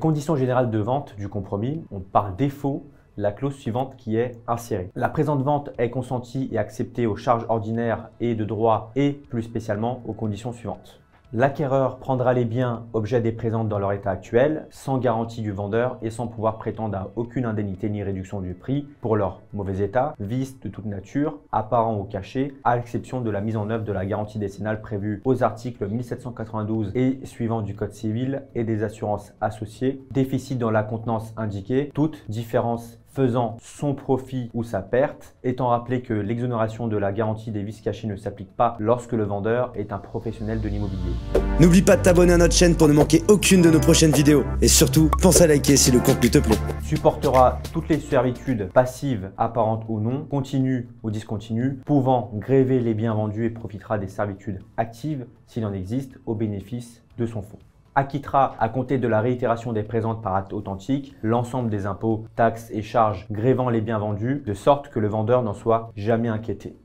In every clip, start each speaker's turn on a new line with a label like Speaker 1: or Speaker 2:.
Speaker 1: conditions générales de vente du compromis ont par défaut la clause suivante qui est insérée. La présente vente est consentie et acceptée aux charges ordinaires et de droit et plus spécialement aux conditions suivantes. L'acquéreur prendra les biens objets des présentes dans leur état actuel, sans garantie du vendeur et sans pouvoir prétendre à aucune indemnité ni réduction du prix pour leur mauvais état, vice de toute nature, apparent ou caché, à l'exception de la mise en œuvre de la garantie décennale prévue aux articles 1792 et suivants du Code civil et des assurances associées, déficit dans la contenance indiquée, toute différence faisant son profit ou sa perte, étant rappelé que l'exonération de la garantie des vices cachés ne s'applique pas lorsque le vendeur est un professionnel de l'immobilier.
Speaker 2: N'oublie pas de t'abonner à notre chaîne pour ne manquer aucune de nos prochaines vidéos. Et surtout, pense à liker si le contenu te plaît.
Speaker 1: Supportera toutes les servitudes passives, apparentes ou non, continues ou discontinues, pouvant gréver les biens vendus et profitera des servitudes actives, s'il en existe, au bénéfice de son fonds. Acquittera à compter de la réitération des présentes par acte authentique l'ensemble des impôts, taxes et charges grévant les biens vendus, de sorte que le vendeur n'en soit jamais inquiété.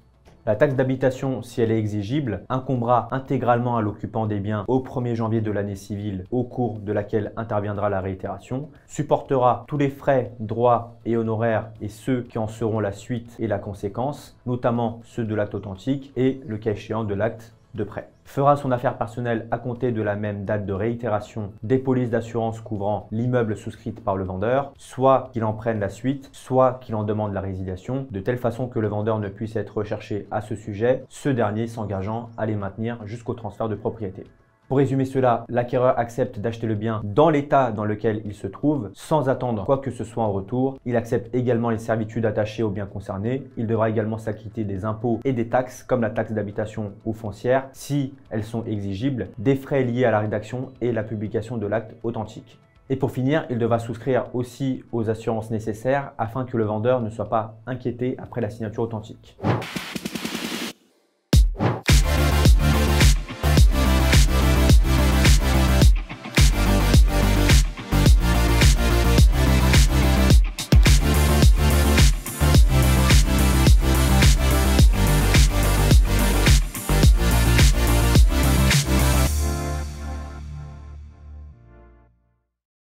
Speaker 1: La taxe d'habitation, si elle est exigible, incombera intégralement à l'occupant des biens au 1er janvier de l'année civile au cours de laquelle interviendra la réitération, supportera tous les frais, droits et honoraires et ceux qui en seront la suite et la conséquence, notamment ceux de l'acte authentique et le cas échéant de l'acte de prêt. Fera son affaire personnelle à compter de la même date de réitération des polices d'assurance couvrant l'immeuble souscrite par le vendeur, soit qu'il en prenne la suite, soit qu'il en demande la résiliation, de telle façon que le vendeur ne puisse être recherché à ce sujet, ce dernier s'engageant à les maintenir jusqu'au transfert de propriété. Pour résumer cela, l'acquéreur accepte d'acheter le bien dans l'état dans lequel il se trouve, sans attendre quoi que ce soit en retour. Il accepte également les servitudes attachées au bien concerné. Il devra également s'acquitter des impôts et des taxes, comme la taxe d'habitation ou foncière, si elles sont exigibles, des frais liés à la rédaction et la publication de l'acte authentique. Et pour finir, il devra souscrire aussi aux assurances nécessaires afin que le vendeur ne soit pas inquiété après la signature authentique.